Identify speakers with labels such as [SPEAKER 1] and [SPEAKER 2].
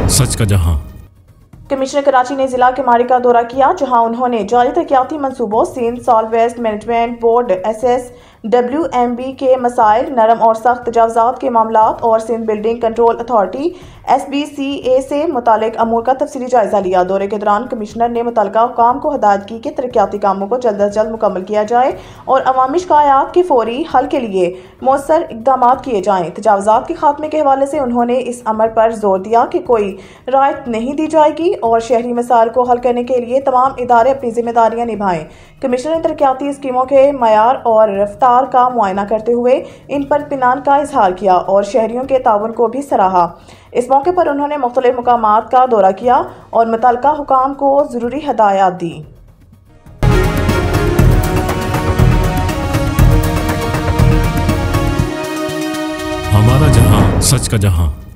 [SPEAKER 1] सच का जहां।
[SPEAKER 2] कमिश्नर कराची ने जिला के मारी का दौरा किया, जहां उन्होंने जारी तरक्याती मनसूबों, Sindh solid waste management board SSWMB के मसाइल, नरम और सख्त तजावजात के मामलात और Sindh building control authority SBCA से मुतालिक अमूर का तफसीली जायजा लिया। दौरे के दौरान कमिश्नर ने मुतल्लिका हुकाम को हिदायत की कि तरक्याती कामों को जल्द अज जल्द मुकम्मल किया जाए और अवामी शिकायत के फौरी हल के लिए मौसर इकदाम किए जाएँ। तजावजात के खात्मे के हवाले से उन्होंने इस अमर पर जोर दिया कि कोई रायत नहीं दी जाएगी और शहरी मसाइल को हल करने के लिए तमाम इदारे अपनी जिम्मेदारियां निभाएं। कमिश्नर ने तरक्याती स्कीमों के मयार और रफ्तार का मुआयना करते हुए इन पर इत्मीनान का इजहार किया और शहरियों के ताउन को भी सराहा। इस मौके पर उन्होंने मुख्तलिफ मुकामात का दौरा किया और मुतल्लिका हुकाम को जरूरी हिदायत दी।
[SPEAKER 1] हमारा जहां, सच का जहां।